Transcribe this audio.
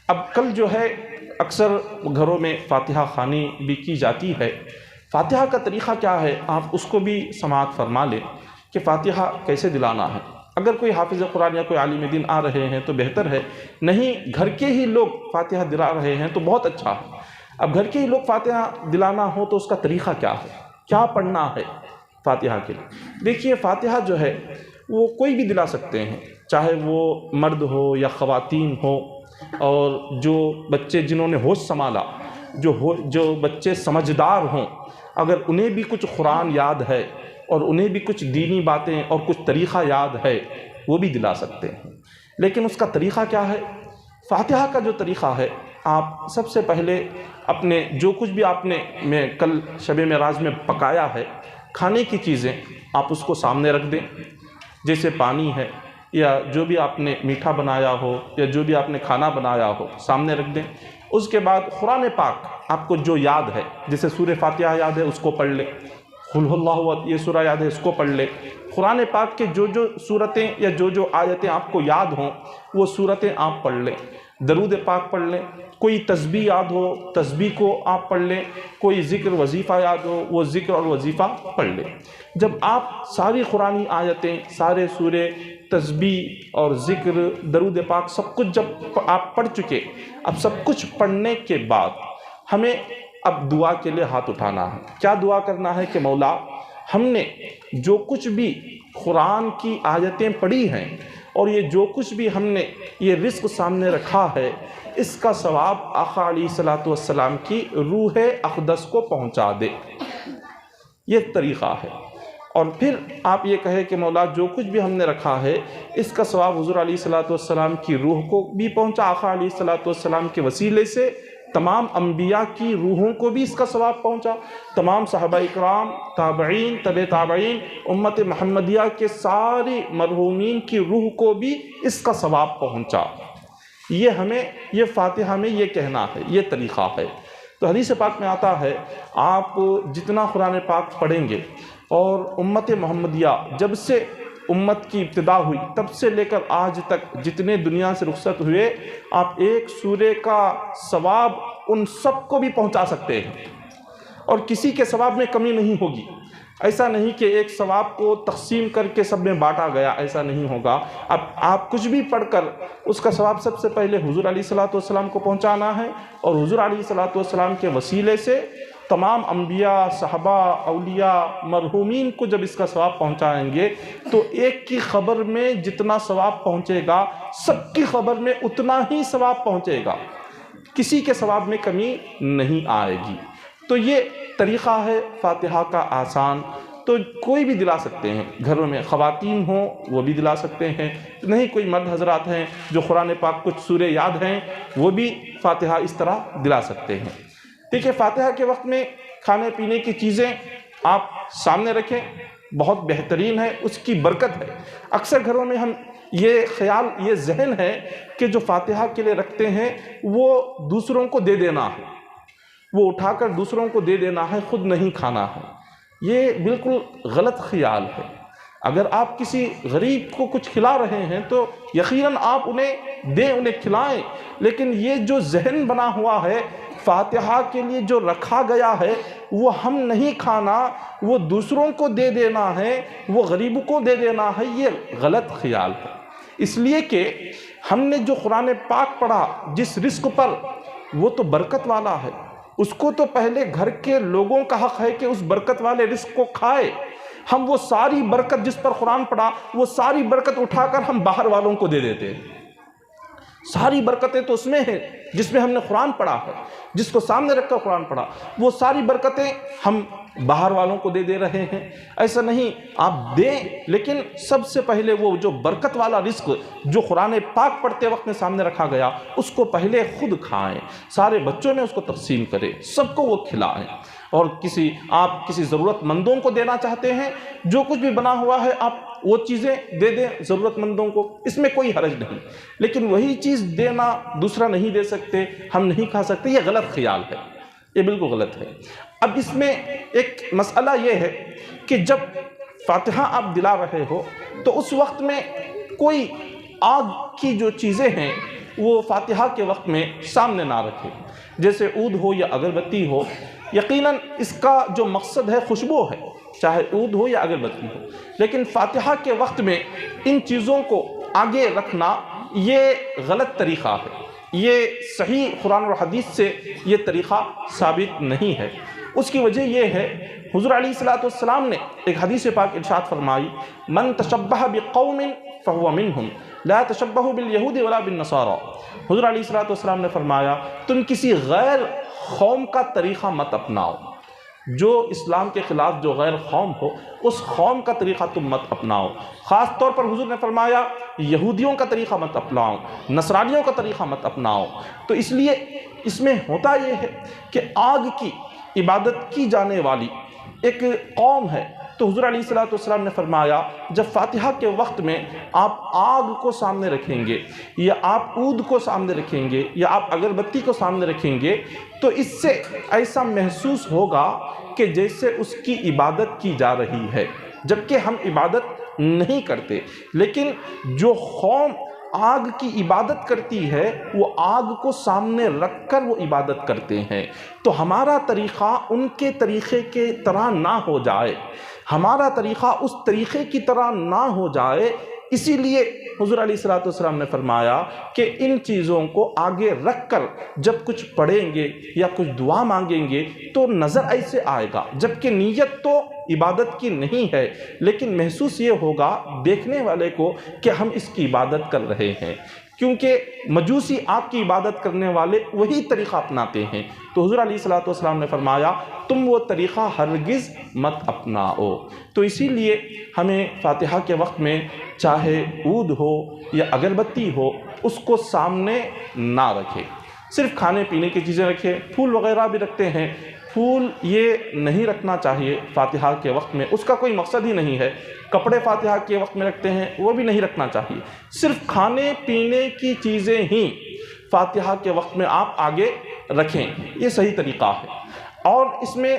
اب کل جو ہے اکثر گھروں میں فاتحہ خوانی بھی کی جاتی ہے۔ فاتحہ کا طریقہ کیا ہے آپ اس کو بھی سماعت فرما لیں کہ فاتحہ کیسے دلانا ہے۔ اگر کوئی حافظ قرآن یا کوئی عالم دین آ رہے ہیں تو بہتر ہے، نہیں گھر کے ہی لوگ فاتحہ دلا رہے ہیں تو بہت اچھا ہے۔ اب گھر کے ہی لوگ فاتحہ دلانا ہو تو اس کا طریقہ کیا ہے، کیا پڑھنا ہے فاتحہ کے لیے؟ دیکھیے فاتحہ جو ہے وہ کوئی بھی دلا سکتے ہیں، چاہے وہ مرد ہو یا خواتین ہو، اور جو بچے جنہوں نے ہوش سنبھالا، جو بچے سمجھدار ہوں، اگر انہیں بھی کچھ قرآن یاد ہے اور انہیں بھی کچھ دینی باتیں اور کچھ طریقہ یاد ہے وہ بھی دلا سکتے ہیں۔ لیکن اس کا طریقہ کیا ہے؟ فاتحہ کا جو طریقہ ہے، آپ سب سے پہلے اپنے جو کچھ بھی آپ نے میں کل شب معراج میں پکایا ہے، کھانے کی چیزیں آپ اس کو سامنے رکھ دیں، جیسے پانی ہے یا جو بھی آپ نے میٹھا بنایا ہو یا جو بھی آپ نے کھانا بنایا ہو سامنے رکھ دیں۔ اس کے بعد قرآن پاک آپ کو جو یاد ہے، جیسے سورہ فاتحہ یاد ہے اس کو پڑھ لیں، قل هو اللہ احد یہ سورہ یاد ہے اس کو پڑھ لیں۔ قرآن پاک کے جو صورتیں یا جو آیتیں آپ کو یاد ہوں وہ صورتیں آپ پڑھ لیں، درود پاک پڑھ لیں، کوئی تسبیح یاد ہو تسبیح کو آپ پڑھ لیں، کوئی ذکر وظیفہ یاد ہو وہ ذکر اور وظیفہ پڑھ لیں۔ جب آپ ساری قرآنی آیتیں، سارے سورے، تسبیح اور ذکر، درود پاک سب کچھ جب آپ پڑھ چکے، اب سب کچھ پڑھنے کے بعد ہمیں اب دعا کے لیے ہاتھ اٹھانا ہے۔ کیا دعا کرنا ہے کہ مولا ہم نے جو کچھ بھی قرآن کی آیتیں پڑھی ہیں اور یہ جو کچھ بھی ہم نے یہ رزق سامنے رکھا ہے، اس کا ثواب آقا علیہ الصلوۃ والسلام کی روح اقدس کو پہنچا دے۔ یہ طریقہ ہے۔ اور پھر آپ یہ کہیں کہ مولا جو کچھ بھی ہم نے رکھا ہے اس کا ثواب حضور علیہ الصلوۃ والسلام کی روح کو بھی پہنچا، آقا علیہ الصلوۃ والسلام کے وسیلے سے تمام انبیاء کی روحوں کو بھی اس کا ثواب پہنچا، تمام صحابہ اکرام، تابعین، تبع تابعین، امت محمدیہ کے سارے مرحومین کی روح کو بھی اس کا ثواب پہنچا۔ یہ فاتحہ میں یہ کہنا ہے، یہ طریقہ ہے۔ تو حدیث پاک میں آتا ہے آپ جتنا قرآن پاک پڑھیں گے، اور امت محمدیہ جب سے امت کی ابتدا ہوئی تب سے لے کر آج تک جتنے دنیا سے رخصت ہوئے، آپ ایک سورے کا ثواب ان سب کو بھی پہنچا سکتے ہیں، اور کسی کے ثواب میں کمی نہیں ہوگی۔ ایسا نہیں کہ ایک ثواب کو تقسیم کر کے سب میں بانٹا گیا، ایسا نہیں ہوگا۔ اب آپ کچھ بھی پڑھ کر اس کا ثواب سب سے پہلے حضور علیہ الصلوۃ والسلام کو پہنچانا ہے، اور حضور علیہ الصلوۃ والسلام کے وسیلے سے تمام انبیاء، صحابہ، اولیاء، مرحومین کو جب اس کا ثواب پہنچائیں گے تو ایک کی خبر میں جتنا ثواب پہنچے گا سب کی خبر میں اتنا ہی ثواب پہنچے گا، کسی کے ثواب میں کمی نہیں آئے گی۔ تو یہ طریقہ ہے فاتحہ کا آسان، تو کوئی بھی دلا سکتے ہیں، گھروں میں خواتین ہوں وہ بھی دلا سکتے ہیں، نہیں کوئی مرد حضرات ہیں جو قرآن پاک کچھ سورے یاد ہیں وہ بھی فاتحہ اس طرح دلا سکتے ہیں۔ دیکھیے فاتحہ کے وقت میں کھانے پینے کی چیزیں آپ سامنے رکھیں، بہت بہترین ہے، اس کی برکت ہے۔ اکثر گھروں میں ہم یہ خیال، یہ ذہن ہے کہ جو فاتحہ کے لیے رکھتے ہیں وہ دوسروں کو دے دینا ہے، وہ اٹھا کر دوسروں کو دے دینا ہے، خود نہیں کھانا ہے۔ یہ بالکل غلط خیال ہے۔ اگر آپ کسی غریب کو کچھ کھلا رہے ہیں تو یقیناً آپ انہیں دیں، انہیں کھلائیں، لیکن یہ جو ذہن بنا ہوا ہے فاتحہ کے لیے جو رکھا گیا ہے وہ ہم نہیں کھانا، وہ دوسروں کو دے دینا ہے، وہ غریبوں کو دے دینا ہے، یہ غلط خیال ہے۔ اس لیے کہ ہم نے جو قرآن پاک پڑھا جس رزق پر، وہ تو برکت والا ہے، اس کو تو پہلے گھر کے لوگوں کا حق ہے کہ اس برکت والے رزق کو کھائے۔ ہم وہ ساری برکت جس پر قرآن پڑھا وہ ساری برکت اٹھا کر ہم باہر والوں کو دے دیتے ہیں۔ ساری برکتیں تو اس میں ہیں جس میں ہم نے قرآن پڑھا ہے، جس کو سامنے رکھ کر قرآن پڑھا، وہ ساری برکتیں ہم باہر والوں کو دے رہے ہیں۔ ایسا نہیں، آپ دیں، لیکن سب سے پہلے وہ جو برکت والا رزق جو قرآن پاک پڑھتے وقت میں سامنے رکھا گیا اس کو پہلے خود کھائیں، سارے بچوں میں اس کو تقسیم کریں، سب کو وہ کھلائیں۔ اور آپ کسی ضرورت مندوں کو دینا چاہتے ہیں، جو کچھ بھی بنا ہوا ہے آپ وہ چیزیں دے دیں ضرورت مندوں کو، اس میں کوئی حرج نہیں۔ لیکن وہی چیز دینا دوسرا نہیں دے سکتے، ہم نہیں کھا سکتے، یہ غلط خیال ہے، یہ بالکل غلط ہے۔ اب اس میں ایک مسئلہ یہ ہے کہ جب فاتحہ آپ دلا رہے ہو تو اس وقت میں کوئی آگ کی جو چیزیں ہیں وہ فاتحہ کے وقت میں سامنے نہ رکھے، جیسے عود ہو یا اگربتی ہو۔ یقیناً اس کا جو مقصد ہے خوشبو ہے، چاہے عود ہو یا اگربتی ہو، لیکن فاتحہ کے وقت میں ان چیزوں کو آگے رکھنا یہ غلط طریقہ ہے، یہ صحیح قرآن اور حدیث سے یہ طریقہ ثابت نہیں ہے۔ اس کی وجہ یہ ہے، حضور علیہ الصلوۃ والسلام نے ایک حدیث پاک ارشاد فرمائی، من تشبہ بقوم فہو منہم لا تشبہوا بالیہود ولا بالنصارى۔ حضور علیہ الصلوۃ والسلام نے فرمایا تم کسی غیر قوم کا طریقہ مت اپناؤ، جو اسلام کے خلاف جو غیر قوم ہو اس قوم کا طریقہ تم مت اپناؤ۔ خاص طور پر حضور نے فرمایا یہودیوں کا طریقہ مت اپناؤ، نصرانیوں کا طریقہ مت اپناؤ۔ تو اس لیے اس میں ہوتا یہ ہے کہ آگ کی عبادت کی جانے والی ایک قوم ہے، تو حضور علیہ الصلوۃ والسلام نے فرمایا جب فاتحہ کے وقت میں آپ آگ کو سامنے رکھیں گے یا آپ عود کو سامنے رکھیں گے یا آپ اگربتی کو سامنے رکھیں گے تو اس سے ایسا محسوس ہوگا کہ جیسے اس کی عبادت کی جا رہی ہے، جبکہ ہم عبادت نہیں کرتے۔ لیکن جو قوم آگ کی عبادت کرتی ہے وہ آگ کو سامنے رکھ کر وہ عبادت کرتے ہیں، تو ہمارا طریقہ ان کے طریقے کے طرح نہ ہو جائے، ہمارا طریقہ اس طریقے کی طرح نہ ہو جائے۔ اسی لیے حضور علیہ الصلوۃ والسلام نے فرمایا کہ ان چیزوں کو آگے رکھ کر جب کچھ پڑھیں گے یا کچھ دعا مانگیں گے تو نظر ایسے آئے گا، جبکہ نیت تو عبادت کی نہیں ہے، لیکن محسوس یہ ہوگا دیکھنے والے کو کہ ہم اس کی عبادت کر رہے ہیں، کیونکہ مجوسی آگ کی عبادت کرنے والے وہی طریقہ اپناتے ہیں۔ تو حضور علیہ الصلوۃ والسلام نے فرمایا تم وہ طریقہ ہرگز مت اپناؤ۔ تو اسی لیے ہمیں فاتحہ کے وقت میں چاہے عود ہو یا اگربتی ہو اس کو سامنے نہ رکھے، صرف کھانے پینے کی چیزیں رکھے، پھول وغیرہ بھی رکھتے ہیں، پھول یہ نہیں رکھنا چاہیے فاتحہ کے وقت میں، اس کا کوئی مقصد ہی نہیں ہے۔ کپڑے فاتحہ کے وقت میں رکھتے ہیں وہ بھی نہیں رکھنا چاہیے، صرف کھانے پینے کی چیزیں ہی فاتحہ کے وقت میں آپ آگے رکھیں، یہ صحیح طریقہ ہے۔ اور اس میں